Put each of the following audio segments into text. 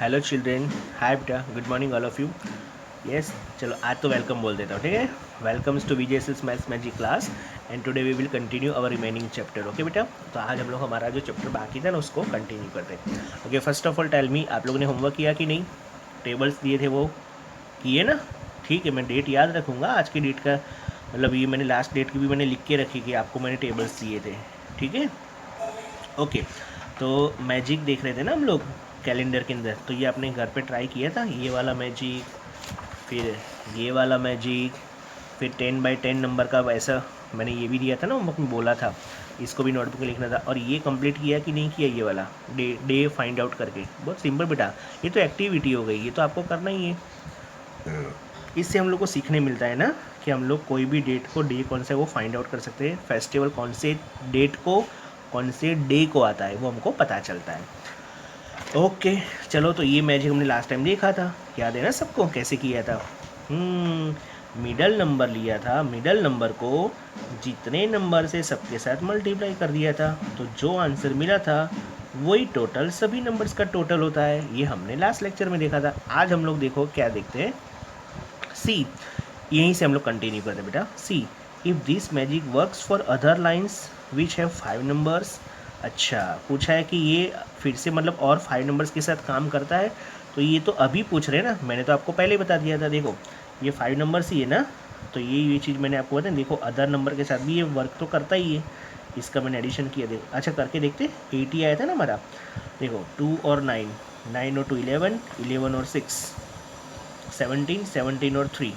Hello children, hi बेटा, good morning all of you. Yes, चलो आज तो वेलकम बोल देता हूँ, ठीक है। वेलकम्स टू विजयसिस maths magic class and today we will continue our remaining chapter. Okay बेटा, तो आज हम लोग हमारा जो चैप्टर बाकी था ना उसको कंटिन्यू करते हैं। Okay, first of all tell me, आप लोगों ने होमवर्क किया कि नहीं? टेबल्स दिए थे वो किए ना? ठीक है, मैं डेट याद रखूँगा आज की डेट का, मतलब ये मैंने लास्ट डेट की भी मैंने लिख के रखी कि आपको मैंने टेबल्स दिए थे, ठीक है। ओके, तो मैजिक देख रहे थे ना हम लोग कैलेंडर के अंदर, तो ये आपने घर पे ट्राई किया था, ये वाला मैजिक, फिर ये वाला मैजिक, फिर 10 बाई 10 नंबर का वैसा मैंने ये भी दिया था ना, होमवर्क में बोला था इसको भी नोटबुक में लिखना था। और ये कंप्लीट किया कि नहीं किया, ये वाला डे डे फाइंड आउट करके? बहुत सिंपल बेटा, ये तो एक्टिविटी हो गई, ये तो आपको करना ही है। इससे हम लोग को सीखने मिलता है ना कि हम लोग कोई भी डेट को, डे कौन सा है वो फाइंड आउट कर सकते हैं, फेस्टिवल कौन से डेट को, कौन से डे को आता है वो हमको पता चलता है। ओके, चलो, तो ये मैजिक हमने लास्ट टाइम देखा था, याद है ना सबको कैसे किया था? मिडल नंबर लिया था, मिडल नंबर को जितने नंबर से सबके साथ मल्टीप्लाई कर दिया था, तो जो आंसर मिला था वही टोटल सभी नंबर्स का टोटल होता है। ये हमने लास्ट लेक्चर में देखा था। आज हम लोग देखो क्या देखते हैं, सी, यहीं से हम लोग कंटिन्यू करते हैं बेटा। See, if this magic works for other lines which have 5 numbers. अच्छा, पूछा है कि ये फिर से मतलब और 5 नंबर्स के साथ काम करता है, तो ये तो अभी पूछ रहे हैं ना, मैंने तो आपको पहले ही बता दिया था। देखो ये 5 नंबर्स ही है ना, तो ये चीज़ मैंने आपको बताया। देखो अदर नंबर के साथ भी ये वर्क तो करता ही है, इसका मैंने एडिशन किया। देखो अच्छा करके देखते, 80 आया था ना हमारा। देखो 2 और 9, 9 और 2 11, 11 और 6 17, 17 और 3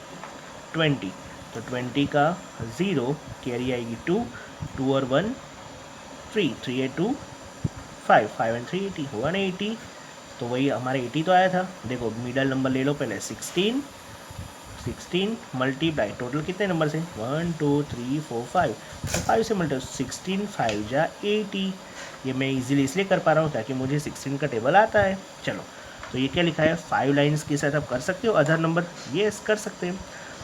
20, तो 20 का 0 कैरी आएगी 2, 2 और 1 3, 3 है 2 5, 5 एंड 3 80, 180। तो वही हमारे 80 तो आया था। देखो मिडल नंबर ले लो पहले, 16, 16 मल्टीप्लाई टोटल कितने नंबर से, 1 2 3 4 5, तो 5 से मल्टीप्लाई 16 5 जा 80। ये मैं इजीली इसलिए कर पा रहा हूँ ताकि मुझे 16 का टेबल आता है। चलो, तो ये क्या लिखा है, 5 लाइन्स के साथ आप कर सकते हो अदर नंबर, ये कर सकते हैं।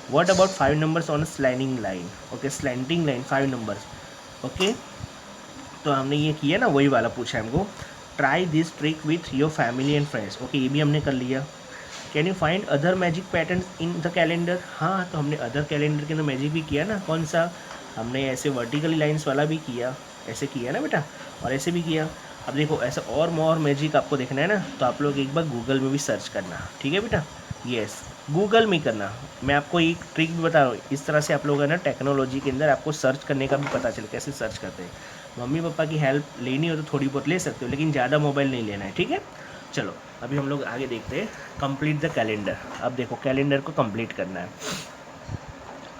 What about 5 numbers on slanting line? Okay, slanting line 5 numbers. Okay, तो हमने ये किया ना, वही वाला पूछा है हमको। Try this trick with your family and friends. Okay, ये भी हमने कर लिया। Can you find other magic pattern in the calendar? हाँ, तो हमने अदर कैलेंडर के अंदर मैजिक भी किया ना। कौन सा? हमने ऐसे वर्टिकली लाइंस वाला भी किया, ऐसे किया ना बेटा, और ऐसे भी किया। अब देखो ऐसा और मोर मैजिक आपको देखना है ना, तो आप लोग एक बार गूगल में भी सर्च करना, ठीक है बेटा। यस, गूगल में करना। मैं आपको एक ट्रिक भी बता रहा हूँ, इस तरह से आप लोग है ना टेक्नोलॉजी के अंदर आपको सर्च करने का भी पता चले कैसे सर्च करते हैं। मम्मी पापा की हेल्प लेनी हो तो थोड़ी बहुत ले सकते हो, लेकिन ज़्यादा मोबाइल नहीं लेना है, ठीक है। चलो, अभी हम लोग आगे देखते हैं, कंप्लीट द कैलेंडर। अब देखो कैलेंडर को कंप्लीट करना है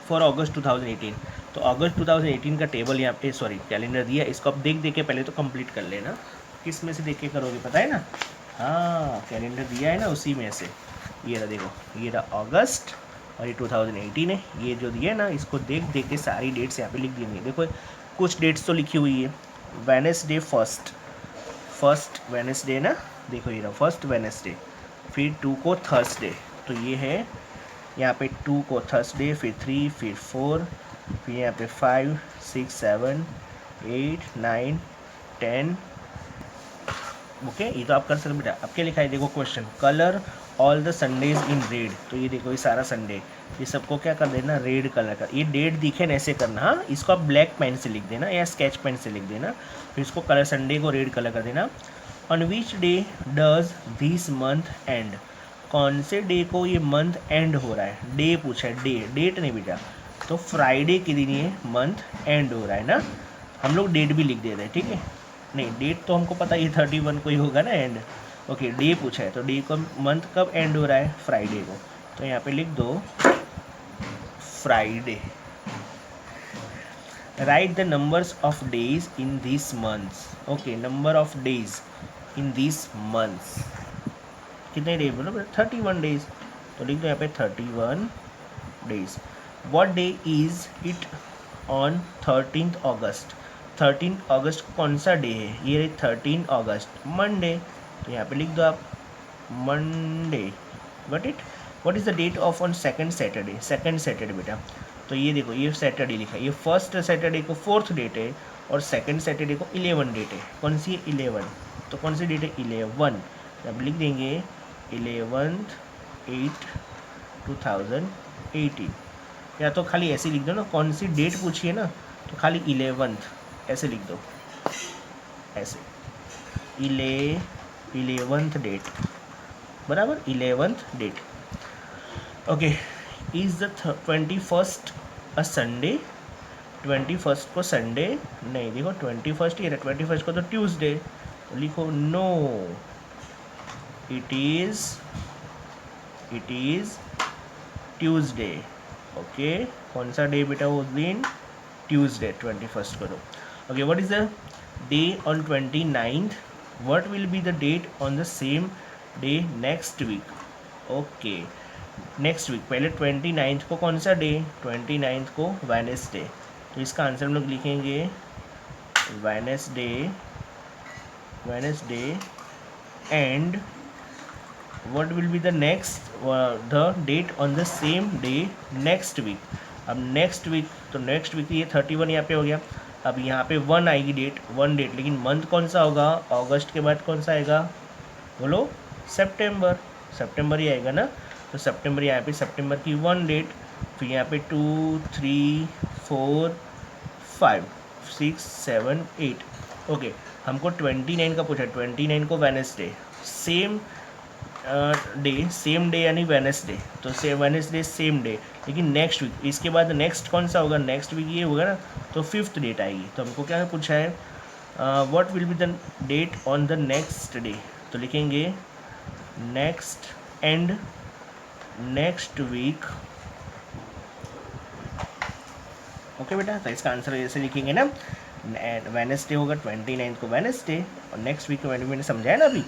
फॉर अगस्त 2018। तो अगस्त 2018 का टेबल यहाँ पे, सॉरी कैलेंडर दिया, इसको आप देख देख के पहले तो कंप्लीट कर लेना। किस में से देख के करोगे पता है ना? हाँ, कैलेंडर दिया है ना उसी में से। ये रहा, देखो ये रहा अगस्त और ये 2018 है। ये जो दिया है ना, इसको देख देख के सारी डेट्स यहाँ पे लिख देनी है। देखो कुछ डेट्स तो लिखी हुई है, वेडनेसडे फर्स्ट वेडनेसडे ना, देखो ये रहा फर्स्ट वेडनेसडे, फिर 2 को थर्सडे, तो ये है यहाँ पे 2 को थर्सडे, फिर 3, फिर 4, फिर यहाँ पे 5 6 7 8 9 10। ओके, ये तो आप कर सकते बेटा। अब क्या लिखा है देखो, question, colour all the Sundays in red. तो ये देखो ये सारा संडे, ये सबको क्या कर देना, रेड कलर का। ये डेट दिखे ना ऐसे करना, हाँ, इसको आप ब्लैक पेन से लिख देना या स्केच पेन से लिख देना, फिर इसको कलर संडे को रेड कलर कर देना। On which day does this month and? कौन से डे को ये मंथ एंड हो रहा है? डे पूछा है, डे, डेट नहीं बेटा। तो फ्राइडे के दिन ये मंथ एंड हो रहा है ना, हम लोग डेट भी लिख देते हैं, ठीक है। नहीं, डेट तो हमको पता, ये 31 को ही होगा ना एंड। ओके, डे पूछा है, तो डे को मंथ कब एंड हो रहा है, फ्राइडे को, तो यहाँ पे लिख दो Friday. Right the numbers of days in this months. Okay, number of days in this months, कितने डेज बोलो, 31 डेज, तो लिख दो यहाँ पे 31 days. What day is it on 13 अगस्त? 13 अगस्त कौन सा डे है? ये 13 अगस्त मंडे, तो यहाँ पे लिख दो आप Monday. Got it. What is the date of on second Saturday? Second Saturday बेटा, तो ये देखो ये सैटरडे लिखा है, ये फर्स्ट सैटरडे को 4th डेट है और सेकंड सैटरडे को 11 डेट है। कौन सी है? 11, तो कौन सी डेट है? 11। अब लिख देंगे 11/8/2018, या तो खाली ऐसे लिख दो ना, कौन सी डेट पूछिए ना तो खाली 11th ऐसे लिख दो, ऐसे 11th डेट, बराबर 11th date. Okay, is the 21st a Sunday? 21st को संडे नहीं, देखो 21st ही है, 21st को तो ट्यूसडे, तो लिखो no, it is Tuesday. Okay, कौन सा डे बेटा उस दिन? ट्यूसडे, 21st को। Okay, what is the day on 29th? What will be the date on the same day next week? Okay, next week, पहले 29th को कौन सा डे? 29th को वेडनेसडे, तो इसका आंसर हम लोग लिखेंगे Wednesday and what will be the next the date on the same day next week? अब नेक्स्ट वीक, तो नेक्स्ट वीक ये 31 यहाँ पे हो गया, अब यहाँ पे 1 आएगी डेट, 1 डेट, लेकिन मंथ कौन सा होगा? अगस्त के बाद कौन सा आएगा? बोलो, सितंबर, सितंबर ही आएगा ना, तो सितंबर, यहाँ पे सितंबर की 1 डेट, फिर यहाँ पे 2 3 4 5 6 7 8। ओके, हमको 29 का पूछा, 29 को वेडनेसडे, सेम सेम डे यानी वेडनेसडे, तो सेम वेडनेसडे सेम डे, लेकिन नेक्स्ट वीक, इसके बाद नेक्स्ट कौन सा होगा? नेक्स्ट वीक ये होगा ना, तो 5th डेट आएगी। तो हमको क्या पूछा है? What will be the date on the next day? तो लिखेंगे next and next week. Okay बेटा, तो इसका आंसर ऐसे लिखेंगे ना, वेडनेसडे होगा 29 को वेडनेसडे, और नेक्स्ट वीक मैंने समझाया ना अभी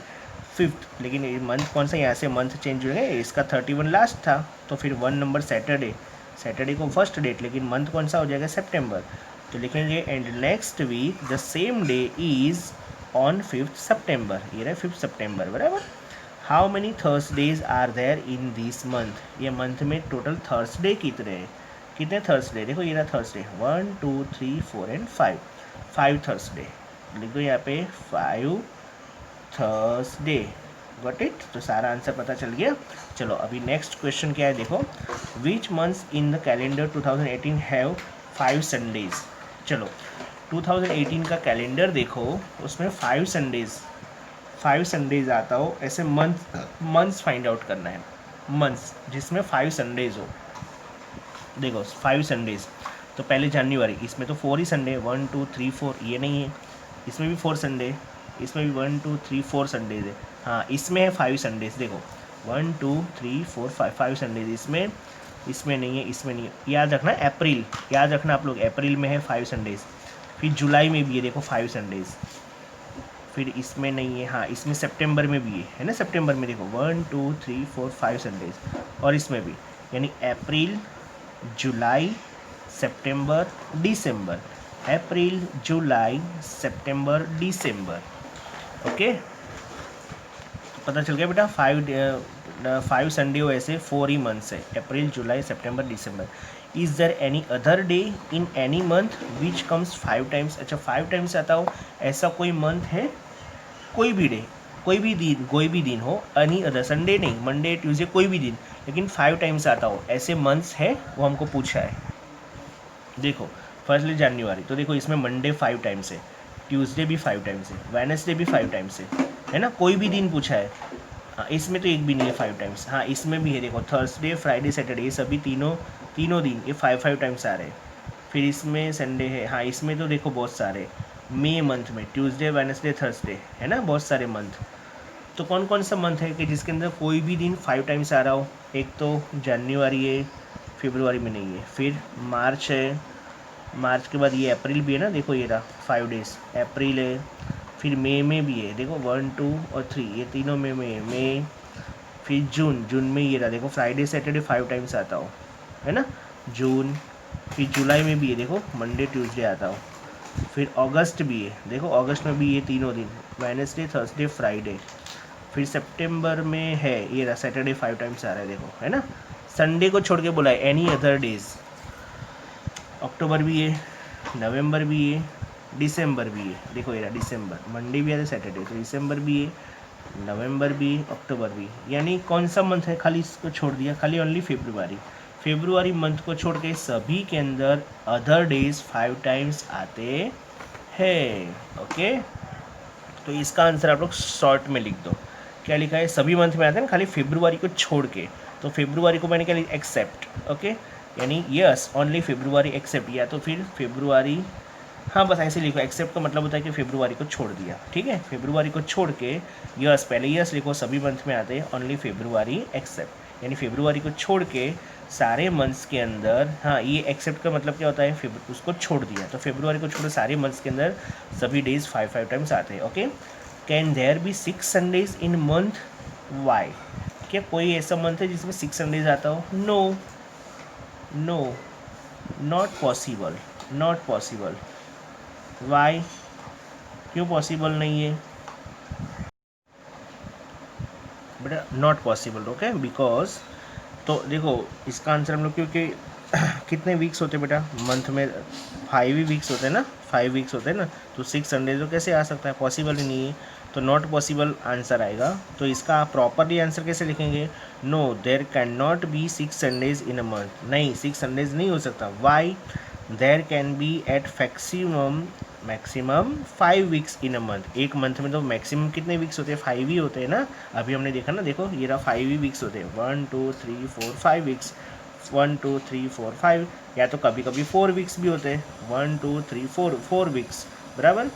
5th, लेकिन ये मंथ कौन सा? यहाँ से मंथ चेंज हो गया, इसका 31 लास्ट था, तो फिर 1 नंबर सैटरडे को फर्स्ट डेट, लेकिन मंथ कौन सा हो जाएगा? सितंबर, तो लिखेंगे and next week the same day is on 5th September, ये रहा 5th सितंबर, बराबर। How many Thursdays are there in this month? ये मंथ में टोटल थर्सडे कितने थर्सडे? देखो ये रहा थर्सडे, 1 2 3 4 एंड 5 थर्सडे, लिख दो यहाँ पे 5 थर्सडे। Got it? तो सारा आंसर पता चल गया। चलो अभी नेक्स्ट क्वेश्चन क्या है, देखो, which months in the calendar 2018 have 5 Sundays? चलो 2018 का कैलेंडर देखो, उसमें 5 संडेज आता हो, ऐसे मंथ्स फाइंड आउट करना है, मंथ्स जिसमें 5 संडेज हो। देखो 5 संडेज, तो पहले जनवरी, इसमें तो 4 ही संडे, 1 2 3 4, ये नहीं है, इसमें भी 4 संडे, इसमें भी 1 2 3 4 संडेज है, हाँ इसमें है 5 संडेज, देखो 1 2 3 4 5 संडेज, इसमें नहीं है, इसमें नहीं है, याद रखना अप्रैल, याद रखना आप लोग, अप्रैल में है 5 संडेज, फिर जुलाई में भी है, देखो 5 संडेज, फिर इसमें नहीं है, हाँ इसमें सितंबर में भी है ना, सितंबर में देखो 1 2 3 4 5 संडेज, और इसमें भी, यानी अप्रैल जुलाई सितंबर दिसंबर, अप्रैल जुलाई सितंबर दिसंबर। ओके, पता चल गया बेटा, 5 संडे हो, ऐसे 4 ही मंथ्स है, अप्रैल जुलाई सितंबर दिसंबर। Is there any other day in any month which comes 5 times? अच्छा 5 टाइम्स आता हो ऐसा कोई मंथ है? कोई भी डे, कोई भी दिन हो, एनी अदर, संडे नहीं, मंडे ट्यूसडे, कोई भी दिन, लेकिन 5 टाइम्स आता हो, ऐसे मंथ्स है, वो हमको पूछा है। देखो फर्स्टली जनवरी, तो देखो इसमें मंडे 5 टाइम्स है, ट्यूसडे भी 5 टाइम्स है, वेडनेसडे भी 5 टाइम्स है ना, कोई भी दिन पूछा है, हाँ इसमें तो एक भी नहीं है 5 टाइम्स, हाँ इसमें भी है, देखो थर्सडे फ्राइडे सैटरडे, ये सभी तीनों दिन ये 5 टाइम्स आ रहे हैं। फिर इसमें संडे है, हाँ इसमें तो देखो बहुत सारे, मई मंथ में ट्यूसडे वेडनेसडे थर्सडे है ना, बहुत सारे मंथ। तो कौन कौन सा मंथ है कि जिसके अंदर कोई भी दिन 5 टाइम्स आ रहा हो? एक तो जनवरी है, फरवरी में नहीं है, फिर मार्च है, मार्च के बाद ये अप्रैल भी है ना, देखो ये रहा 5 डेज, अप्रैल है, फिर मई में भी है, देखो 1 2 और 3, ये तीनों में मई, फिर जून में ये रहा, देखो फ्राइडे सैटरडे 5 टाइम्स आता हो, है ना, जून। फिर जुलाई में भी है, देखो मंडे ट्यूसडे आता हो। फिर अगस्त भी है, देखो अगस्त में भी ये तीनों दिन, वेडनेसडे थर्सडे फ्राइडे। फिर सितंबर में है, ये रहा सैटरडे 5 टाइम्स आ रहा है, देखो है ना, संडे को छोड़ के बोला है एनी अदर डेज। अक्टूबर भी है, नवंबर भी है, दिसंबर भी है, देखो ये रहा दिसंबर, मंडे भी आता है सैटरडे, तो दिसंबर भी है, नवंबर भी, अक्टूबर भी, यानी कौन सा मंथ है खाली इसको छोड़ दिया, खाली ओनली फेब्रुआरी। फेब्रुआरी मंथ को छोड़ के सभी के अंदर अदर डेज 5 टाइम्स आते हैं। ओके, तो इसका आंसर आप लोग शॉर्ट में लिख दो। क्या लिखा है, सभी मंथ में आते हैं ना, खाली फेब्रुआरी को छोड़ के। तो फेब्रुआरी को मैंने क्या लिखा, एक्सेप्ट। ओके, यानी यस ओनली फेब्रुआरी एक्सेप्ट, या तो फिर फेब्रुआरी, हाँ बस ऐसे लिखो। एक्सेप्ट का मतलब होता है कि फेब्रुआरी को छोड़ दिया। ठीक है, फेब्रुआरी को छोड़ के यस, पहले यस लिखो, सभी मंथ में आते हैं, ओनली फेब्रुआरी एक्सेप्ट, यानी फेब्रुआरी को छोड़ के सारे मंथ्स के अंदर, हाँ ये एक्सेप्ट का मतलब क्या होता है, उसको छोड़ दिया। तो फेब्रुआरी को छोड़ सारे मंथ्स के अंदर सभी डेज 5 टाइम्स आते हैं। Okay, can there be 6 Sundays in month, why, क्या कोई ऐसा मंथ है जिसमें 6 संडेज आता हो? No, no, not possible, not possible. Why, क्यों पॉसिबल नहीं है बेटा? Not possible. ओके, बिकॉज, तो देखो इसका आंसर हम लोग, क्योंकि कितने वीक्स होते हैं बेटा मंथ में? 5 ही वीक्स होते हैं ना, 5 वीक्स होते हैं ना, तो 6 संडे तो कैसे आ सकता है, पॉसिबल ही नहीं है। तो नॉट पॉसिबल आंसर आएगा। तो इसका आप प्रॉपरली आंसर कैसे लिखेंगे? No, there can not be 6 Sundays in a month, नहीं 6 संडेज नहीं हो सकता। Why, there can be at maximum 5 weeks in a month, एक मंथ में तो मैक्सिमम कितने वीक्स होते हैं? 5 ही होते हैं ना, अभी हमने देखा ना, देखो ये रहा 5 ही वीक्स होते हैं, 1 2 3 4 5 वीक्स, 1 2 3 4 5, या तो कभी कभी 4 वीक्स भी होते हैं, 1 2 3 4 वीक्स, बराबर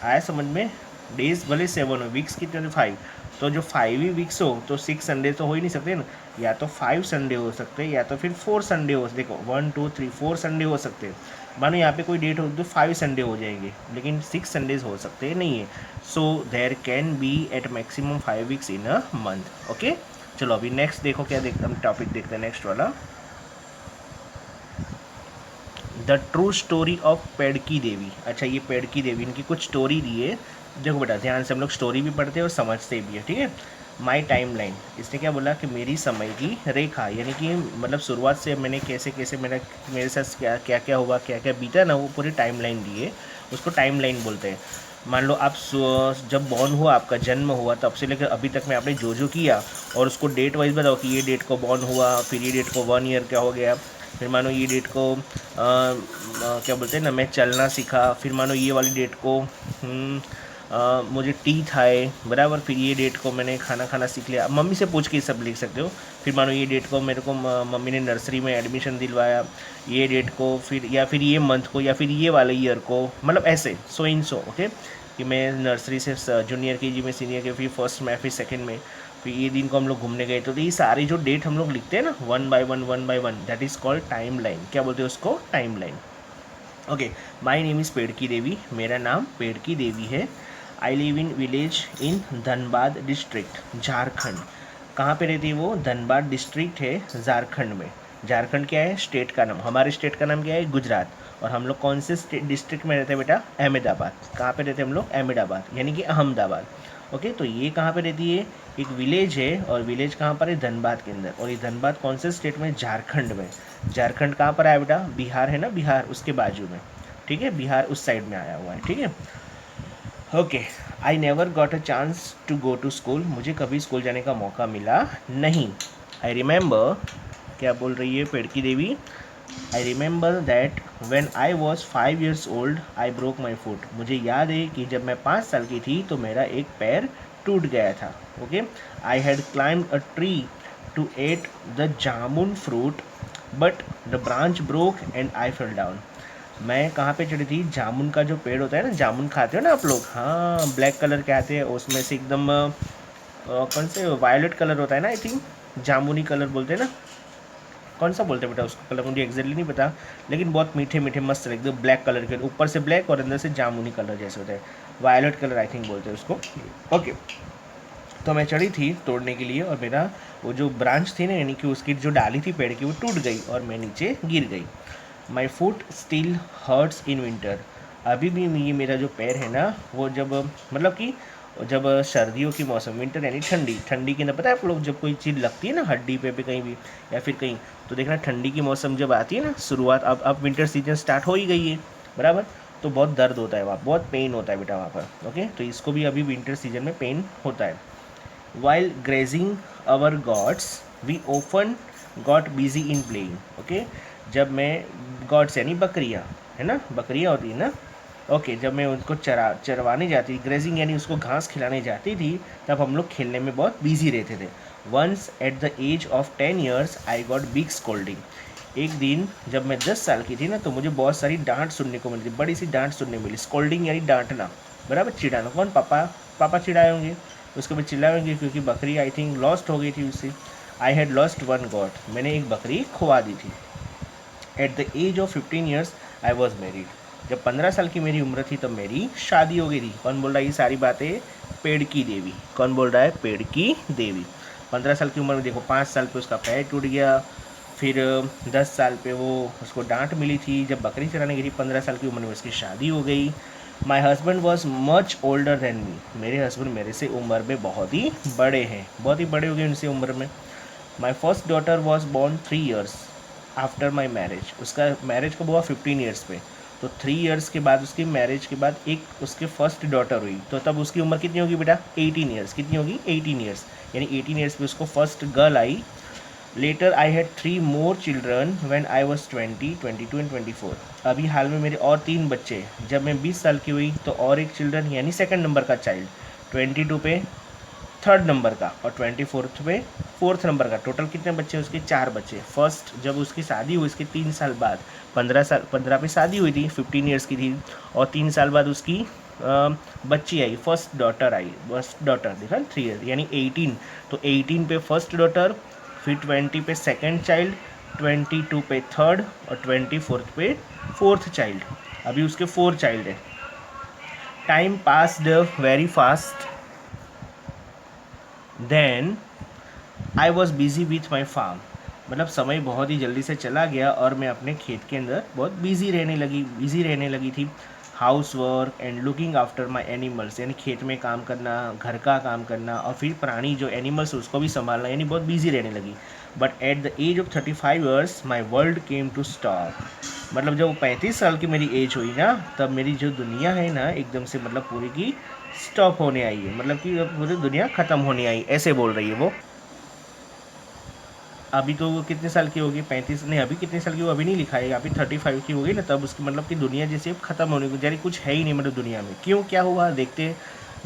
आया समझ में? डेज भले 7 हो, वीक्स कितने होते? 5, तो जो 5 ही वीक्स हो तो 6 संडे तो हो ही नहीं सकते ना, या तो 5 संडे हो सकते हैं, या तो फिर 4 संडे हो, देखो 1 2 3 4 संडे हो सकते हैं। मानो यहाँ पे कोई डेट हो तो 5 संडे हो जाएंगे, लेकिन 6 संडेज हो सकते हैं नहीं है। So there can be at maximum 5 weeks in a month. Okay, चलो अभी नेक्स्ट देखो, क्या देखते हम टॉपिक देखते हैं नेक्स्ट वाला, द ट्रू स्टोरी ऑफ पेड़की देवी। अच्छा, ये पेड़की देवी, इनकी कुछ स्टोरी दी है। देखो बेटा ध्यान से, हम लोग स्टोरी भी पढ़ते हैं और समझते भी है। ठीक है, माई टाइम लाइन, इसने क्या बोला कि मेरी समय की रेखा, यानी कि मतलब शुरुआत से मैंने कैसे कैसे मेरे साथ क्या क्या क्या हुआ, क्या क्या बीता ना, वो पूरी टाइम लाइन दी है, उसको टाइम लाइन बोलते हैं। मान लो आप जब बॉर्न हुआ, आपका जन्म हुआ, तब से लेकर अभी तक में आपने जो जो किया, और उसको डेट वाइज बताओ कि ये डेट को बॉर्न हुआ, फिर ये डेट को 1 ईयर क्या हो गया, फिर मानो ये डेट को क्या बोलते हैं ना, मैं चलना सीखा, फिर मानो ये वाली डेट को मुझे टीथ आए, बराबर, फिर ये डेट को मैंने खाना खाना सीख लिया, मम्मी से पूछ के सब लिख सकते हो। फिर मानो ये डेट को मेरे को मम्मी ने नर्सरी में एडमिशन दिलवाया, ये डेट को, फिर या फिर ये मंथ को, या फिर ये वाले ईयर को, मतलब ऐसे सो इन सो। ओके, कि मैं नर्सरी से जूनियर केजी में, सीनियर के, फिर फर्स्ट में, फिर सेकंड में, फिर ये दिन को हम लोग घूमने गए। तो ये सारी जो डेट हम लोग लिखते हैं ना, 1 by 1 that is called time line. क्या बोलते हैं उसको? Time line. Okay, my name is Pedki Devi, मेरा नाम पेड़की देवी है। I live in village in Dhanbad district, Jharkhand. कहाँ पे रहती है वो? धनबाद डिस्ट्रिक्ट है झारखंड में। झारखंड क्या है? स्टेट का नाम। हमारे स्टेट का नाम क्या है? गुजरात। और हम लोग कौन से स्टेट डिस्ट्रिक्ट में रहते हैं बेटा? अहमदाबाद। कहाँ पे रहते हैं हम लोग? अहमदाबाद, यानी कि अहमदाबाद। ओके, तो ये कहाँ पे रहती है? एक विलेज है, और विलेज कहाँ पर है? धनबाद के अंदर। और ये धनबाद कौन से स्टेट में? झारखंड में। झारखंड कहाँ पर आया बेटा? बिहार है ना, बिहार उसके बाजू में। ठीक है, बिहार उस साइड में आया हुआ है। ठीक है, okay. I never got a chance to go to school, मुझे कभी स्कूल जाने का मौका मिला नहीं। आई रिमेंबर, क्या बोल रही है Pedki Devi? I remember that when I was 5 years old I broke my foot, मुझे याद है कि जब मैं 5 साल की थी तो मेरा एक पैर टूट गया था। Okay, I had climbed a tree to eat the jamun fruit but the branch broke and I fell down, मैं कहाँ पे चढ़ी थी? जामुन का जो पेड़ होता है ना, जामुन खाते हो ना आप लोग, हाँ ब्लैक कलर के आते हैं, उसमें से एकदम कौन से वायलेट कलर होता है ना, आई थिंक जामुनी कलर बोलते हैं ना, कौन सा बोलते हैं बेटा उसका कलर, मुझे एग्जैक्टली नहीं पता, लेकिन बहुत मीठे मीठे मस्त एकदम ब्लैक कलर के, ऊपर से ब्लैक और अंदर से जामुनी कलर जैसे होता है, वायलेट कलर आई थिंक बोलते हैं उसको। ओके, तो मैं चढ़ी थी तोड़ने के लिए, और मेरा वो जो ब्रांच थी ना, यानी कि उसकी जो डाली थी पेड़ की, वो टूट गई और मैं नीचे गिर गई। My foot still hurts in winter, अभी भी ये मेरा जो पैर है ना, वो जब मतलब कि जब सर्दियों की मौसम, विंटर यानी ठंडी, ठंडी के अंदर पता है आप लोग, जब कोई चीज़ लगती है ना हड्डी पे कहीं भी, या फिर कहीं, तो देखना ठंडी की मौसम जब आती है ना शुरुआत, अब विंटर सीजन स्टार्ट हो ही गई है, बराबर। तो बहुत दर्द होता है वहाँ, बहुत पेन होता है बेटा वहाँ पर। ओके, तो इसको भी अभी विंटर सीजन में पेन होता है। While grazing our goats we often got busy in playing. Okay, जब मैं गॉड्स यानी बकरियाँ, है ना, बकरियाँ होती है ना। ओके, जब मैं उनको चरवाने जाती थी, ग्रेजिंग यानी उसको घास खिलाने जाती थी, तब हम लोग खेलने में बहुत बिजी रहते थे। Once at the age of 10 years I got big scolding. एक दिन जब मैं 10 साल की थी ना, तो मुझे बहुत सारी डांट सुनने को मिली थी, बड़ी सी डांट सुनने मिली। स्कोल्डिंग यानी डांटना, बराबर, चिढ़ाना। कौन? पापा। पापा चिढ़ाए होंगे, उसको भी चिल्लाएंगे क्योंकि बकरी आई थिंक लॉस्ट हो गई थी उससे। I had lost one goat, मैंने एक बकरी खुआ दी थी। At the age of 15 years I was married. जब 15 साल की मेरी उम्र थी तब मेरी शादी हो गई थी। कौन बोल रहा है ये सारी बातें? पेड़ की देवी। कौन बोल रहा है? पेड़ की देवी। 15 साल की उम्र में देखो, 5 साल पे उसका पैर टूट गया, फिर 10 साल पे वो उसको डांट मिली थी जब बकरी चराने गई थी, 15 साल की उम्र में उसकी शादी हो गई। My husband was much older than me. मेरे हस्बैंड मेरे से उम्र में बहुत ही बड़े हैं, बहुत ही बड़े हो गए उनसे उम्र में। My first daughter was born 3 years after my marriage. उसका मैरिज कब हुआ? 15 years पे। तो 3 years के बाद, उसकी मैरिज के बाद एक उसके फर्स्ट डॉटर हुई, तो तब उसकी उम्र कितनी होगी बेटा? 18 years। कितनी होगी? 18 years, यानी 18 years पे उसको फर्स्ट गर्ल आई। Later I had 3 more children when I was 20, 22 and 24। अभी हाल में मेरे और 3 बच्चे, जब मैं 20 साल की हुई तो और एक चिल्ड्रन यानी सेकंड नंबर का चाइल्ड, 22 पे थर्ड नंबर का और 24 पे फोर्थ नंबर का। टोटल कितने बच्चे? उसके 4 बच्चे। फर्स्ट जब उसकी शादी हुई इसके 3 साल बाद, 15 पे शादी हुई थी, 15 years की थी, और 3 साल बाद उसकी बच्ची आई, फर्स्ट डॉटर आई। फर्स्ट डॉटर देखा, 3 years यानी 18। तो 18 पे फर्स्ट डॉटर, फिर 20 पे सेकंड चाइल्ड, 22 पे थर्ड और 24 पे फोर्थ चाइल्ड। अभी उसके 4 चाइल्ड है। Time passed very fast then I was busy with my farm. मतलब समय बहुत ही जल्दी से चला गया और मैं अपने खेत के अंदर बहुत बिज़ी रहने लगी थी। House work and looking after my animals, यानी खेत में काम करना, घर का काम करना, और फिर प्राणी जो एनिमल्स उसको भी संभालना, यानी बहुत बिज़ी रहने लगी। But at the age of 35 years my world came to stop. मतलब जब 35 साल की मेरी एज हुई ना, तब मेरी जो दुनिया है ना, एकदम से मतलब पूरी की स्टॉप होने आई है। मतलब कि अब पूरी दुनिया ख़त्म होने आई, ऐसे बोल रही है वो। अभी तो वो कितने साल की होगी? 35 नहीं, अभी कितने साल की वो अभी नहीं लिखा है, अभी 35 की हो गई ना, तब उसकी मतलब कि दुनिया जैसे ख़त्म होने को, यानी कुछ है ही नहीं मतलब दुनिया में। क्यों, क्या हुआ देखते।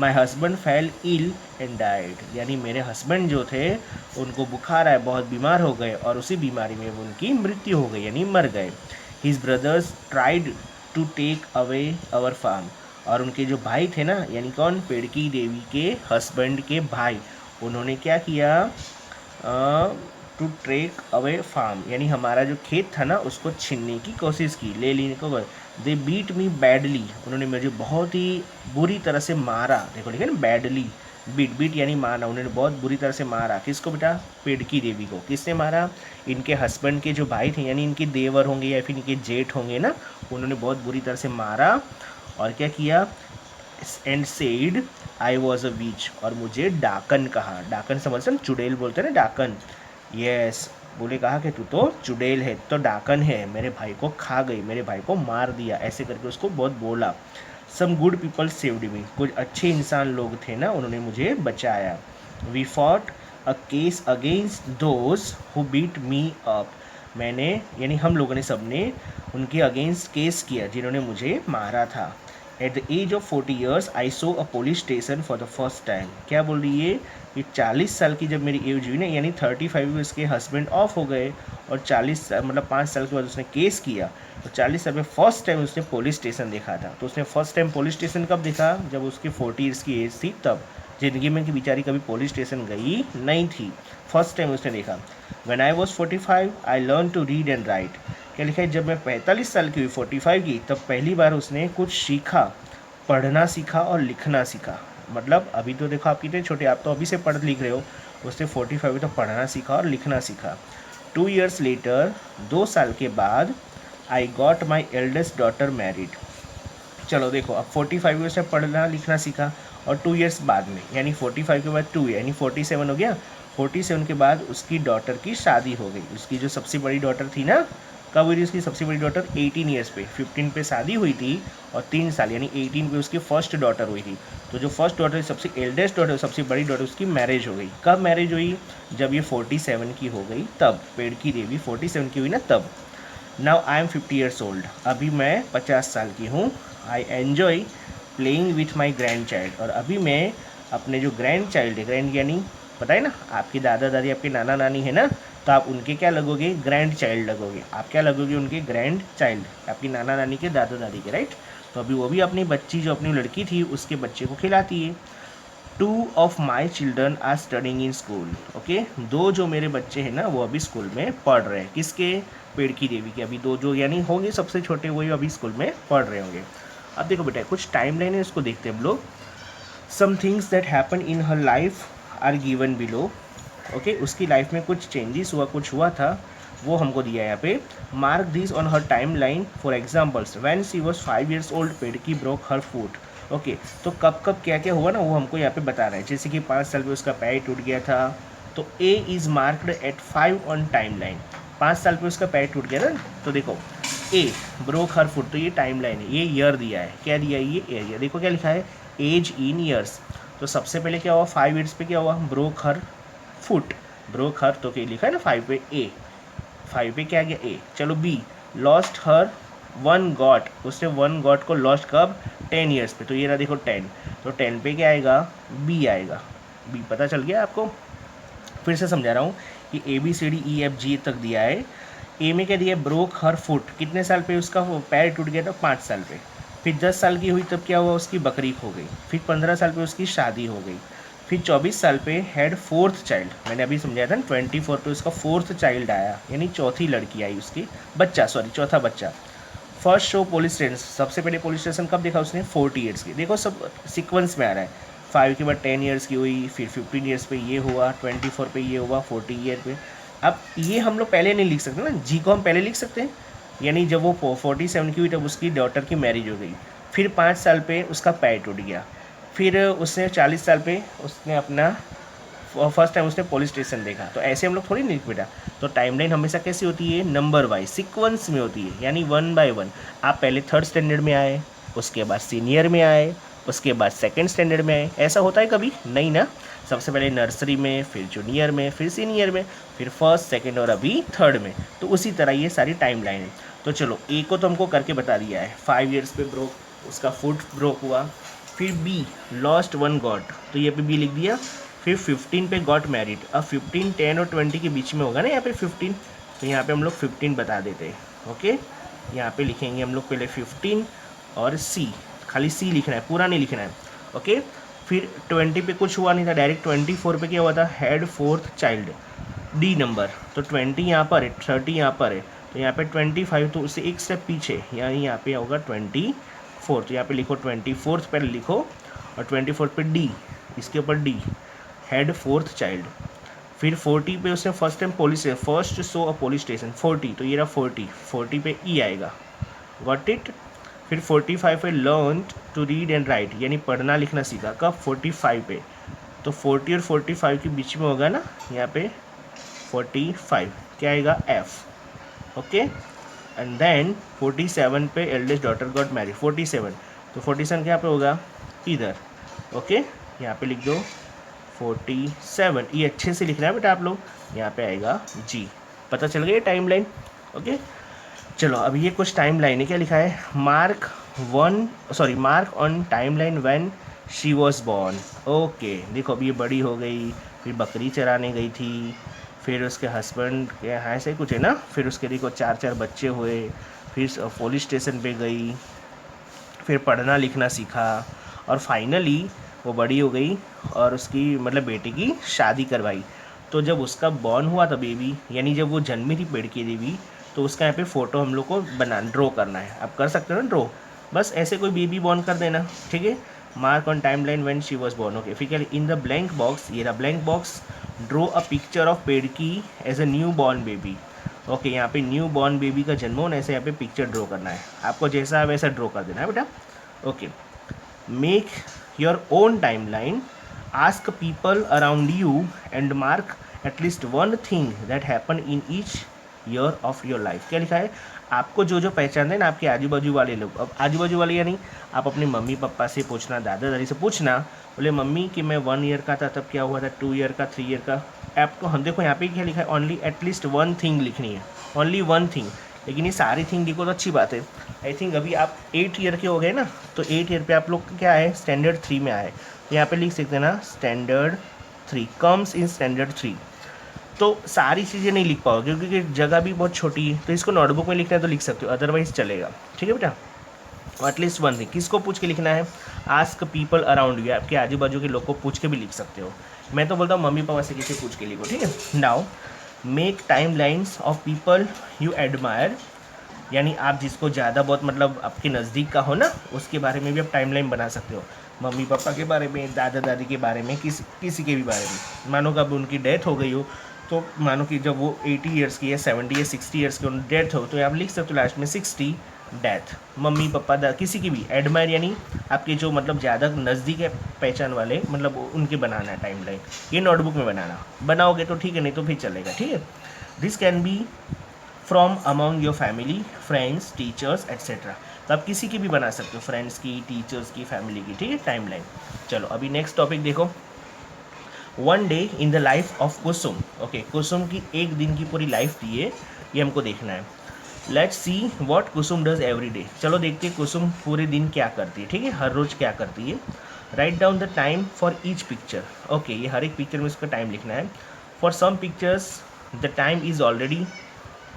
My husband fell ill and died, यानी मेरे हस्बैंड जो थे उनको बुखार आया, बहुत बीमार हो गए, और उसी बीमारी में वो उनकी मृत्यु हो गई, यानी मर गए। His brothers tried to take away our farm, और उनके जो भाई थे ना, यानी कौन? पेड़की देवी के हस्बैंड के भाई, उन्होंने क्या किया? टू ट्रेक अवे फार्म, यानी हमारा जो खेत था ना उसको छीनने की कोशिश की, ले लेने को। दे बीट मी बैडली, उन्होंने मुझे बहुत ही बुरी तरह से मारा। देखो ठीक है ना, बैडली, बीट यानी मारना, उन्होंने बहुत बुरी तरह से मारा। किसको बेटा? पेड़की देवी को। किसने मारा? इनके हस्बैंड के जो भाई थे, यानी इनके देवर होंगे या फिर इनके जेठ होंगे ना, उन्होंने बहुत बुरी तरह से मारा। और क्या किया? And said I was a witch, और मुझे डाकन कहा। डाकन समझ सकते, चुड़ैल बोलते हैं ना, डाकन। यस, बोले कहा कि तू तो चुड़ैल है, तो डाकन है, मेरे भाई को खा गई, मेरे भाई को मार दिया, ऐसे करके उसको बहुत बोला। Some good people saved me, कुछ अच्छे इंसान लोग थे ना, उन्होंने मुझे बचाया। We fought a case against those who beat me up, मैंने यानी हम लोगों ने सबने उनके अगेंस्ट केस किया जिन्होंने मुझे मारा था। At the age of 40 years I saw a police station for the first time. क्या बोल रही है? कि 40 साल की जब मेरी एज हुई ना, यानी 35 में उसके हस्बैंड ऑफ हो गए, और 40 मतलब 5 साल के बाद उसने केस किया, तो 40 साल में फर्स्ट टाइम उसने पुलिस स्टेशन देखा था। तो उसने फर्स्ट टाइम पुलिस स्टेशन कब देखा? जब उसकी 40 years की एज थी तब। ज़िंदगी में कि बेचारी कभी पुलिस स्टेशन गई नहीं थी, फर्स्ट टाइम उसने देखा। When I was 45 I learn to read and write. क्या लिखा है? जब मैं 45 साल की हुई, 45 की, तब पहली बार उसने कुछ सीखा, पढ़ना सीखा और लिखना सीखा। मतलब अभी तो देखो आप कितने छोटे, आप तो अभी से पढ़ लिख रहे हो, उसने 45 में तो पढ़ना सीखा और लिखना सीखा। 2 years लेटर, 2 साल के बाद, I got my eldest daughter married. चलो देखो, अब 45 में उसने पढ़ना लिखना सीखा, और 2 years बाद में, यानी 45 के बाद 2 यानी 47 हो गया। 47 के बाद उसकी डॉटर की शादी हो गई। उसकी जो सबसे बड़ी डॉटर थी ना, कब हुई थी उसकी सबसे बड़ी डॉटर? 18 ईयर्स पे, 15 पे शादी हुई थी और 3 साल यानी 18 पे उसकी फर्स्ट डॉटर हुई थी। तो जो फर्स्ट डॉटर, सबसे एल्डेस्ट डॉटर, सबसे बड़ी डॉटर, उसकी मैरिज हो गई। कब मैरिज हुई? जब ये 47 की हो गई तब। पेड़की देवी 47 की हुई ना तब। Now I am 50 years old, अभी मैं 50 साल की हूँ। I enjoy playing with my grand child, और अभी मैं अपने जो ग्रैंड चाइल्ड है, ग्रैंड यानी पता है ना, आपके दादा दादी, आपके नाना नानी है ना, तो आप उनके क्या लगोगे? ग्रैंड चाइल्ड लगोगे। आप क्या लगोगे? उनके ग्रैंड चाइल्ड, आपकी नाना नानी के, दादा दादी के, राइट। तो अभी वो भी अपनी बच्ची, जो अपनी लड़की थी, उसके बच्चे को खिलाती है। 2 of my children are studying in school, okay. 2 जो मेरे बच्चे हैं ना, वो अभी स्कूल में पढ़ रहे हैं। किसके? पेड़की देवी के। अभी 2 जो यानी होंगे सबसे छोटे, वही अभी स्कूल में पढ़ रहे होंगे। अब देखो बेटा, कुछ टाइम लाइन है, इसको देखते हैं हम लोग। Some things that happen in her life are given below, okay. उसकी लाइफ में कुछ चेंजेस हुआ, कुछ हुआ था, वो हमको दिया है यहाँ पे। Mark this on her time line, for examples when she was 5 years old Pedki broke her foot, okay. तो कब कब क्या क्या हुआ ना, वो हमको यहाँ पे बता रहा है। जैसे कि 5 साल पे उसका पैर टूट गया था, तो A is marked at 5 on time line. 5 साल पे उसका पैर टूट गया ना, तो देखो ए ब्रोक हर फुट, तो ये टाइम लाइन है, ये ईयर दिया है। क्या दिया है? ये एरिया। देखो क्या लिखा है? Age in years. तो सबसे पहले क्या हुआ? 5 ईयर्स पे क्या हुआ? ब्रोक हर फुट, ब्रोक हर, तो क्या लिखा है ना 5 पे ए, 5 पे क्या गया? ए। चलो बी, लॉस्ट हर 1 गॉट, उसने 1 गॉट को लॉस्ट कब? 10 ईयर्स पे, तो ये रहा देखो 10, तो 10 पे क्या आएगा? बी आएगा। बी पता चल गया आपको? फिर से समझा रहा हूँ कि ABCDEFG तक दिया है। ए में क्या दिया? ब्रोक हर फुट, कितने साल पे उसका पैर टूट गया था? 5 साल पे। फिर 10 साल की हुई तब क्या हुआ? उसकी बकरी खो गई। फिर 15 साल पे उसकी शादी हो गई। फिर 24 साल पे हैड 4th चाइल्ड, मैंने अभी समझाया था ना, 24 पे उसका 4th चाइल्ड आया, यानी चौथी लड़की आई उसकी, बच्चा, सॉरी चौथा बच्चा। फर्स्ट शो पुलिस स्टेशन, सबसे पहले पुलिस स्टेशन कब देखा उसने? 40 ईयर्स की। देखो सब सीक्वेंस में आ रहा है। 5 के बाद 10 ईयर्स की हुई, फिर 15 ईयर्स पे ये हुआ, 24 पे ये हुआ, 40 ईयर पे। अब ये हम लोग पहले नहीं लिख सकते ना, जी को हम पहले लिख सकते हैं, यानी जब वो 47 की हुई तब उसकी डॉटर की मैरिज हो गई। फिर 5 साल पे उसका पैर टूट गया। फिर उसने 40 साल पे उसने अपना फर्स्ट टाइम उसने पुलिस स्टेशन देखा। तो ऐसे हम लोग थोड़ी नहीं लिख बेटा। तो टाइमलाइन हमेशा कैसी होती है? नंबर वाइज, सीक्वेंस में होती है, यानी 1 बाय 1। आप पहले 3rd स्टैंडर्ड में आए, उसके बाद सीनियर में आए, उसके बाद 2nd स्टैंडर्ड में आए। ऐसा होता है कभी? नहीं ना। सबसे पहले नर्सरी में, फिर जूनियर में, फिर सीनियर में, फिर 1st 2nd और अभी 3rd में। तो उसी तरह ये सारी टाइम लाइन है। तो चलो ए को तो हमको करके बता दिया है, 5 ईयर्स पे ब्रोक, उसका फुट ब्रोक हुआ। फिर बी, लॉस्ट 1 गॉट, तो ये पे बी लिख दिया। फिर 15 पे गॉट मैरिड। अब 15, 10 और 20 के बीच में होगा ना यहाँ पे 15, तो यहाँ पे हम लोग 15 बता देते हैं, ओके। यहाँ पे लिखेंगे हम लोग पहले 15 और सी, खाली सी लिखना है, पूरा नहीं लिखना है, ओके। फिर 20 पे कुछ हुआ नहीं था, डायरेक्ट 24 पे क्या हुआ था? Had 4th child, D number. तो 20 यहाँ पर है, 30 यहाँ पर है, तो यहाँ पे 25, तो उससे एक स्टेप पीछे, यानी यहाँ पे होगा 24। तो यहाँ पे लिखो 24 पहले लिखो, और 24 पे डी, इसके ऊपर डी, हैड 4th चाइल्ड। फिर 40 पे उसने first time police, first show अ पुलिस स्टेशन, 40, तो ये रहा 40 पे ई आएगा, गॉट इट। फिर 45 पे learn to read and write, यानी पढ़ना लिखना सीखा, कब? 45 पे। तो 40 और 45 के बीच में होगा ना यहाँ पे 45, क्या आएगा? F, okay. एंड देन 47 पे एल्डेस्ट डॉटर गॉट मैरिड, 47, तो 47 क्या पे होगा? इधर, ओके। यहाँ पे लिख दो 47, ये अच्छे से लिखना है बेटा आप लोग, यहाँ पे आएगा जी। पता चल गया टाइम लाइन, ओके। चलो अब ये कुछ टाइम लाइन है, क्या लिखा है? Mark on time line when she was born, okay. देखो अब ये बड़ी हो गई, फिर बकरी चराने गई थी, फिर उसके हस्बैंड के यहाँ ऐसे कुछ है ना, फिर उसके देखो 4 बच्चे हुए, फिर पुलिस स्टेशन पे गई, फिर पढ़ना लिखना सीखा, और फाइनली वो बड़ी हो गई और उसकी मतलब बेटे की शादी करवाई। तो जब उसका बॉर्न हुआ था बेबी, यानी जब वो जन्मी थी पेड़की देवी, तो उसका यहाँ पे फ़ोटो हम लोग को ड्रॉ करना है। आप कर सकते हो ना ड्रॉ, बस ऐसे कोई बेबी बॉर्न कर देना, ठीक है। Mark on time line when she was born, okay. फिर इन द ब्लैंक बॉक्स, ये रहा blank box, draw a picture of Pedki as a new born baby, okay. यहाँ पे न्यू बॉर्न बेबी का जन्म होने से यहाँ पे पिक्चर ड्रॉ करना है, आपको जैसा है वैसा ड्रॉ कर देना है बेटा, okay. Make your own time line, ask people around you and mark at least one thing that happened in each year of your life. क्या लिखा है, आपको जो जो पहचानते हैं ना आपके आजू बाजू वाले लोग, अब आजू बाजू वाले यानी आप अपने मम्मी पापा से पूछना, दादा दादी से पूछना, बोले मम्मी कि मैं 1 ईयर का था तब क्या हुआ था, 2 ईयर का, 3 ईयर का। आपको हम देखो यहाँ पे क्या लिखा है, ओनली एटलीस्ट 1 थिंग लिखनी है, ओनली 1 थिंग। लेकिन ये सारी थिंग लिखो तो अच्छी बात है। आई थिंक अभी आप 8 ईयर के हो गए ना, तो 8 ईयर पे आप लोग का क्या है, स्टैंडर्ड 3 में आए, तो यहाँ पे लिख सकते हैं ना स्टैंडर्ड 3 कम्स इन स्टैंडर्ड 3। तो सारी चीज़ें नहीं लिख पाओगे क्योंकि जगह भी बहुत छोटी है, तो इसको नोटबुक में लिखना है तो लिख सकते हो, अदरवाइज चलेगा। ठीक है बेटा, एटलीस्ट 1 थिंग। किसको पूछ के लिखना है, आस्क पीपल अराउंड यू, आपके आजू बाजू के लोग को पूछ के भी लिख सकते हो। मैं तो बोलता हूँ मम्मी पापा से किसी पूछ के लिखो। ठीक है, now make time lines of people you admire, यानी आप जिसको ज़्यादा बहुत मतलब आपके नज़दीक का हो ना, उसके बारे में भी आप टाइमलाइन बना सकते हो। मम्मी पापा के बारे में, दादा दादी के बारे में, किसी के भी बारे में। मानो कब उनकी डेथ हो गई हो, तो मानो कि जब वो 80 ईयर्स की या 70 या 60 ईयर्स की उनकी डेथ हो, तो आप लिख सकते हो लास्ट में 60 डेथ। मम्मी पापा किसी की भी एडमायर, यानी आपके जो मतलब ज़्यादा नज़दीक है पहचान वाले, मतलब उनके बनाना है टाइमलाइन। ये नोटबुक में बनाओगे तो ठीक है, नहीं तो फिर चलेगा। ठीक है, this can be from among your family, friends, teachers etcetera. तो आप किसी की भी बना सकते हो, फ्रेंड्स की, टीचर्स की, फैमिली की। ठीक है, टाइमलाइन। चलो अभी नेक्स्ट टॉपिक देखो, 1 day in the life of Kusum. Okay, Kusum की एक दिन की पूरी लाइफ दी है, ये हमको देखना है। Let's see what Kusum does every day. चलो देखते हैं कुसुम पूरे दिन क्या करती है। ठीक है, हर रोज़ क्या करती है। Write down the time for each picture. Okay, ये हर एक पिक्चर में उसका टाइम लिखना है। For some pictures the time is already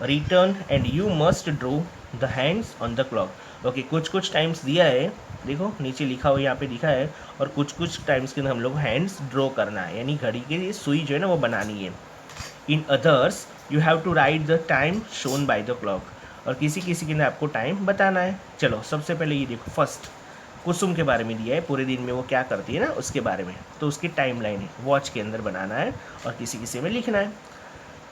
written and you must draw the hands on the clock. Okay, कुछ कुछ टाइम्स दिया है, देखो नीचे लिखा हुआ यहाँ पे लिखा है, और कुछ कुछ टाइम्स के अंदर हम लोग हैंड्स ड्रॉ करना है, यानी घड़ी की ये सुई जो है ना वो बनानी है। In others you have to write the time shown by the clock, और किसी किसी के अंदर आपको टाइम बताना है। चलो सबसे पहले ये देखो, फर्स्ट कुसुम के बारे में दिया है, पूरे दिन में वो क्या करती है ना उसके बारे में, तो उसकी टाइम लाइन है, वॉच के अंदर बनाना है और किसी किसी में लिखना है।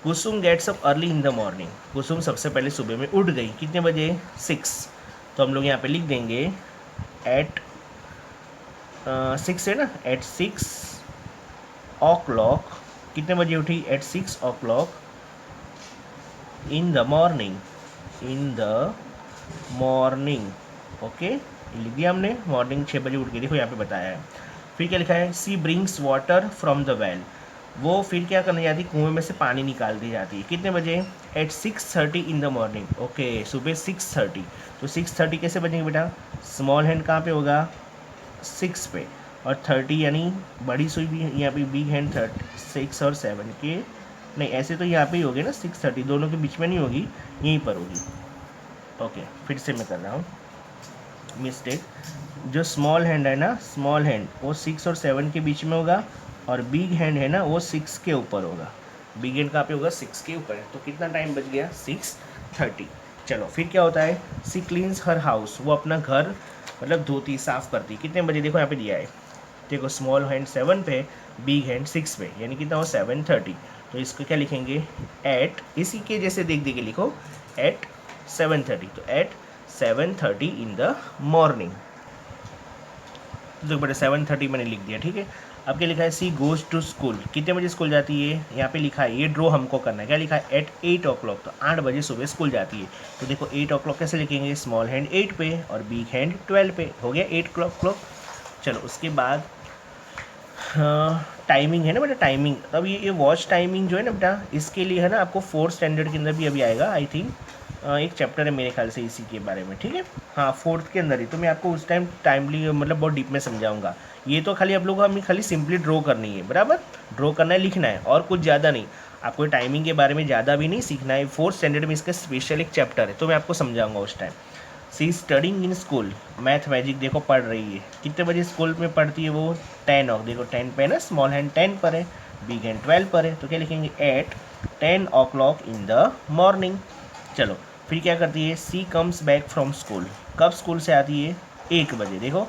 Kusum gets up early in the morning. Kusum सबसे पहले सुबह में उठ गई, कितने बजे, 6। तो हम लोग यहाँ पे लिख देंगे एट 6 है ना, एट 6 o'clock। कितने बजे उठी, at 6 o'clock in the morning, in the morning. Okay, लिख दिया हमने, मॉर्निंग 6 बजे उठ गई, देखो यहाँ पे बताया है। फिर क्या लिखा है, she brings water from the well. वो फिर क्या करने जाती है, कुएं में से पानी निकाल दी जाती है, कितने बजे, at 6:30 in the morning. Okay, सुबह 6:30। तो 6:30 कैसे बजेंगे बेटा, स्मॉल हैंड कहाँ पे होगा, 6 पे, और 30 यानी बड़ी सुई भी यहाँ पे, बिग हैंड 6 और 7 के, नहीं ऐसे तो यहाँ पे ही होगी ना, 6:30 दोनों के बीच में नहीं होगी, यहीं पर होगी। ओके, फिर से मैं कर रहा हूँ मिस्टेक। जो स्मॉल हैंड है ना, स्मॉल हैंड वो 6 और 7 के बीच में होगा, और बिग हैंड है ना वो 6 के ऊपर होगा। बिग हैंड कहाँ पे होगा, 6 के ऊपर है। तो कितना टाइम बच गया, 6:30। चलो फिर क्या होता है, सी क्लीन्स हर हाउस। वो अपना घर मतलब धोती, साफ करती, कितने बजे, देखो यहाँ पे दिया है, देखो स्मॉल हैंड 7 पे, बिग हैंड 6 पे, यानी कितना हो, 7:30। तो इसको क्या लिखेंगे, एट, इसी के जैसे देख दे के लिखो, एट 7:30। तो एट 7:30 इन द मॉर्निंग। तो बड़े 7:30 मैंने लिख दिया। ठीक है, अब क्या लिखा है, सी गोज टू स्कूल। कितने बजे स्कूल जाती है, यहाँ पे लिखा है, ये ड्रॉ हमको करना है। क्या लिखा है, एट 8 o'clock। तो 8 बजे सुबह स्कूल जाती है। तो देखो 8 o'clock कैसे लिखेंगे, स्मॉल हैंड 8 पे और बिग हैंड 12 पे, हो गया 8 o'clock। चलो उसके बाद टाइमिंग है ना बेटा, टाइमिंग। तब ये वॉच टाइमिंग जो है ना बेटा, इसके लिए है ना आपको 4th स्टैंडर्ड के अंदर भी अभी आएगा, आई थिंक एक चैप्टर है मेरे ख्याल से इसी के बारे में। ठीक है, हाँ 4th के अंदर ही, तो मैं आपको उस टाइम टाइमली मतलब बहुत डीप में समझाऊंगा। ये तो खाली आप लोग को हमें खाली सिंपली ड्रॉ करनी है, बराबर, ड्रॉ करना है, लिखना है, और कुछ ज़्यादा नहीं। आपको टाइमिंग के बारे में ज़्यादा भी नहीं सीखना है। 4th स्टैंडर्ड में इसका स्पेशल एक चैप्टर है, तो मैं आपको समझाऊंगा उस time. She studying in school, math magic देखो पढ़ रही है, कितने बजे स्कूल में पढ़ती है वो, 10 o'clock। देखो 10 पे ना, स्मॉल हैंड 10 पर है, बिग हैंड 12 पर है, तो क्या लिखेंगे, eight 10 o'clock in the morning. चलो फिर क्या करती है, सी कम्स बैक फ्रॉम स्कूल। कब स्कूल से आती है, 1 बजे। देखो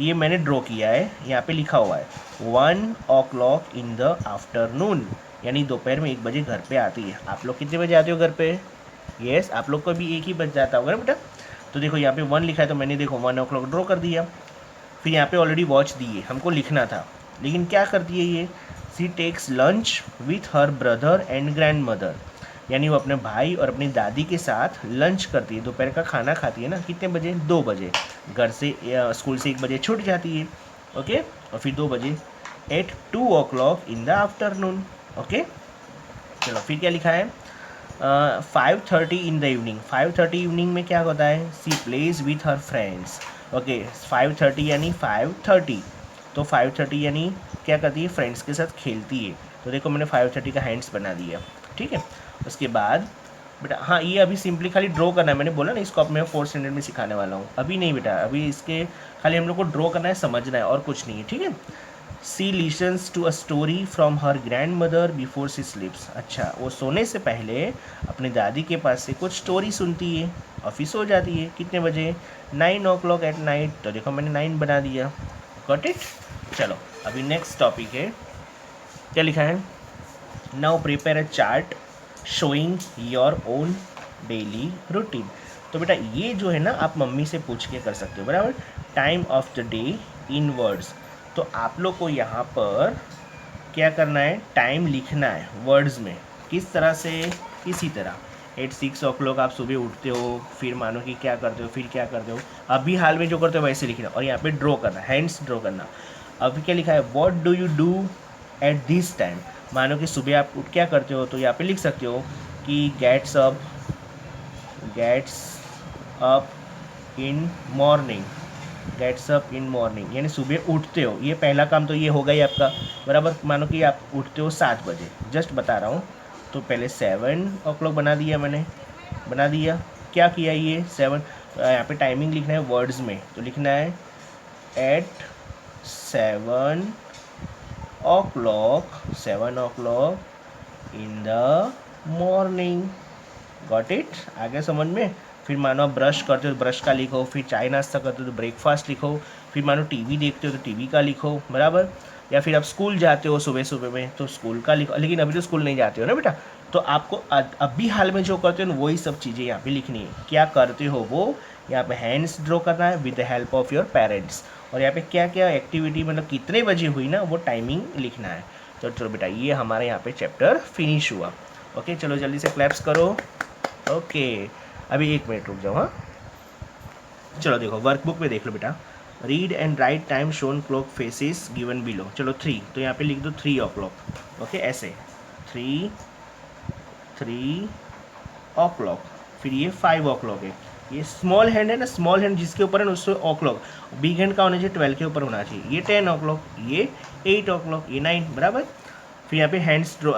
ये मैंने ड्रॉ किया है, यहाँ पे लिखा हुआ है 1 o'clock इन द आफ्टरनून, यानी दोपहर में 1 बजे घर पे आती है। आप लोग कितने बजे आते हो घर पे, यस आप लोग को भी 1 ही बज जाता होगा ना बेटा। तो देखो यहाँ पे 1 लिखा है, तो मैंने देखो 1 o'clock ड्रॉ कर दिया। फिर यहाँ पे ऑलरेडी वॉच दी है, हमको लिखना था, लेकिन क्या करती है ये, she takes lunch with her brother and grand mother. यानी वो अपने भाई और अपनी दादी के साथ लंच करती है, दोपहर का खाना खाती है ना, कितने बजे? 2 बजे। घर से स्कूल से 1 बजे छूट जाती है, ओके, और फिर 2 बजे at 2 o'clock in the afternoon, okay. चलो फिर क्या लिखा है? 5:30 इन द इवनिंग। 5:30 इवनिंग में क्या होता है? She plays with her friends, okay. 5:30 यानी 5:30, तो 5:30 यानी क्या करती है? फ्रेंड्स के साथ खेलती है। तो देखो मैंने 5:30 का हैंड्स बना दिया, ठीक है। उसके बाद बेटा, हाँ ये अभी सिंपली खाली ड्रॉ करना है, मैंने बोला ना इसको अब मैं 4th स्टैंडर्ड में सिखाने वाला हूँ। अभी नहीं बेटा, अभी इसके खाली हम लोग को ड्रॉ करना है, समझना है, और कुछ नहीं है, ठीक है। She listens to a story from her grand mother before she sleeps. अच्छा, वो सोने से पहले अपनी दादी के पास से कुछ स्टोरी सुनती है और फिर सो जाती है। कितने बजे? 9 o'clock एट नाइट। तो देखो मैंने 9 बना दिया, गॉट इट। चलो अभी नेक्स्ट टॉपिक है, क्या लिखा है? Now prepare a chart showing your own daily routine. तो बेटा ये जो है ना, आप मम्मी से पूछ के कर सकते हो, बराबर। Time of the day in words. तो आप लोग को यहाँ पर क्या करना है? टाइम लिखना है वर्ड्स में। किस तरह से? इसी तरह 6 o'clock आप सुबह उठते हो, फिर मानो कि क्या करते हो, फिर क्या करते हो, अभी हाल में जो करते हो वैसे लिखना, और यहाँ पे ड्रॉ करना, हैंड्स ड्रॉ करना। अभी क्या लिखा है? What do you do at this time. मानो कि सुबह आप उठ क्या करते हो, तो यहाँ पे लिख सकते हो कि gets up in morning. Gets up in morning यानी सुबह उठते हो, ये पहला काम तो ये होगा ही आपका, बराबर। मानो कि आप उठते हो 7 बजे, जस्ट बता रहा हूँ। तो पहले 7 o'clock बना दिया मैंने, बना दिया। क्या किया ये 7, यहाँ पे टाइमिंग लिखना है वर्ड्स में, तो लिखना है at 7 o'clock in the morning, got it. आगे समझ में? फिर मानो आप ब्रश करते हो तो ब्रश का लिखो, फिर चाय नाश्ता करते हो तो ब्रेकफास्ट लिखो, फिर मानो टीवी देखते हो तो टीवी का लिखो, बराबर। या फिर आप स्कूल जाते हो सुबह सुबह में तो स्कूल का लिखो, लेकिन अभी तो स्कूल नहीं जाते हो ना बेटा, तो आपको अभी हाल में जो करते हो ना वही सब चीज़ें यहाँ पे लिखनी है। क्या करते हो वो यहाँ पे हैंड्स ड्रॉ करना है with the help of your parents, और यहाँ पे क्या क्या एक्टिविटी मतलब कितने बजे हुई ना वो टाइमिंग लिखना है। तो चलो बेटा ये हमारे यहाँ पे चैप्टर फिनिश हुआ, ओके। चलो जल्दी से क्लैप्स करो, ओके। अभी 1 मिनट रुक जाओ, हाँ। चलो देखो वर्कबुक में देख लो बेटा, read and right time shown clock faces given below. चलो 3, तो यहाँ पे लिख दो 3 o'clock, ओके, ऐसे 3 o'clock। फिर ये 5 o'clock है, ये स्मॉल हैंड है ना, स्मॉल हैंड जिसके ऊपर है ना उससे o'clock, बिग हैंड का होना चाहिए 12 के ऊपर होना चाहिए। ये 10 o'clock, ये 8 o'clock, ये 9, बराबर। फिर यहाँ पे हैंड्स ड्रॉ,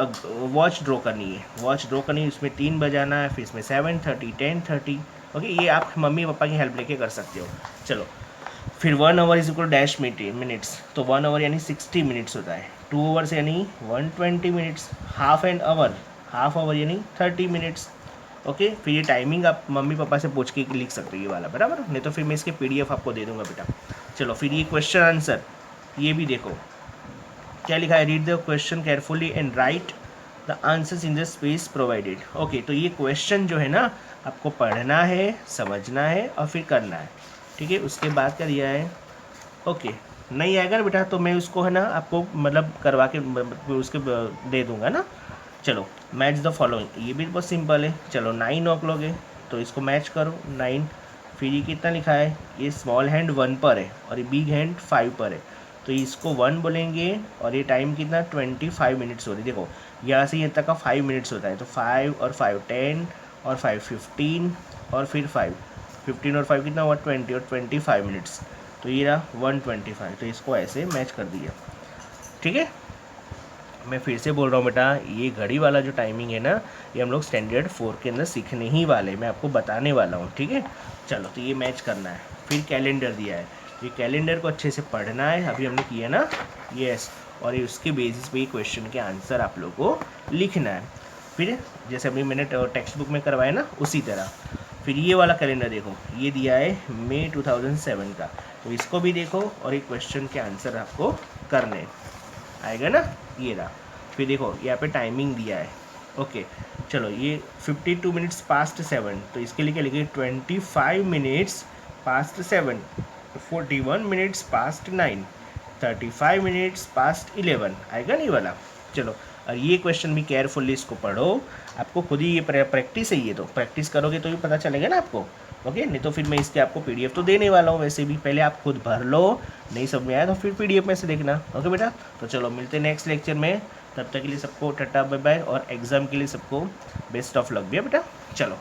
वॉच ड्रॉ करनी है, वॉच ड्रॉ करनी है, उसमें 3 बजाना है, फिर इसमें 7:30 10:30, ओके। ये आप मम्मी पापा की हेल्प लेके कर सकते हो। चलो फिर 1 hour is equal dash minutes, तो 1 hour यानी 60 मिनट्स होता है। 2 hours यानी 120 मिनट्स। हाफ आवर यानी 30 मिनट्स, ओके। फिर ये टाइमिंग आप मम्मी पापा से पूछ के लिख सकते हो ये वाला, बराबर। नहीं तो फिर मैं इसके PDF आपको दे दूंगा बेटा। चलो फिर ये क्वेश्चन आंसर, ये भी देखो क्या लिखा है, read the question carefully and right the answers in the space provided, okay. तो ये क्वेश्चन जो है ना आपको पढ़ना है, समझना है और फिर करना है, ठीक है। उसके बाद क्या दिया है, ओके। नहीं आएगा ना बेटा तो मैं उसको है ना आपको मतलब करवा के उसके दे दूंगा ना। चलो मैच द फॉलोइंग, ये भी बहुत सिंपल है। चलो 9 o'clock है तो इसको मैच करो 9। फिर ये कितना लिखा है, ये स्मॉल हैंड 1 पर है और ये बिग हैंड 5 पर है, तो इसको 1 बोलेंगे। और ये टाइम कितना 25 मिनट्स हो रही, देखो यहाँ से यहाँ तक का 5 मिनट्स होता है, तो 5 और 5 10 और 5 15 और फिर 5 15 और 5 कितना हुआ 20 और 25 मिनट्स, तो ये रहा 125। तो इसको ऐसे मैच कर दिया, ठीक है। मैं फिर से बोल रहा हूँ बेटा, ये घड़ी वाला जो टाइमिंग है ना ये हम लोग स्टैंडर्ड 4 के अंदर सीखने ही वाले, मैं आपको बताने वाला हूँ, ठीक है। चलो तो ये मैच करना है। फिर कैलेंडर दिया है, ये कैलेंडर को अच्छे से पढ़ना है, अभी हमने किया ना, यस। और ये उसके बेसिस पे क्वेश्चन के आंसर आप लोग को लिखना है। फिर जैसे अभी मैंने टेक्स्ट बुक में करवाया ना उसी तरह। फिर ये वाला कैलेंडर देखो, ये दिया है मई 2007 का, तो इसको भी देखो और एक क्वेश्चन के आंसर आपको करने आएगा ना, ये रहा। फिर देखो यहाँ पे टाइमिंग दिया है, ओके। चलो ये 52 मिनट्स पास्ट 7, तो इसके लिए क्या लिखिए 25 minutes past 7, 41 minutes past 9, 35 minutes past 11, आएगा नहीं वाला। चलो और ये क्वेश्चन भी केयरफुल्ली इसको पढ़ो, आपको खुद ही ये प्रैक्टिस है, ये तो प्रैक्टिस करोगे तो भी पता चलेगा ना आपको। ओके, नहीं तो फिर मैं इसके आपको पीडीएफ तो देने वाला हूँ वैसे भी, पहले आप खुद भर लो, नहीं समझ में आया तो फिर पीडीएफ में से देखना। ओके बेटा, तो चलो मिलते हैं नेक्स्ट लेक्चर में, तब तक के लिए सबको टाटा बाय बाय, और एग्ज़ाम के लिए सबको बेस्ट ऑफ लक भी है बेटा। चलो।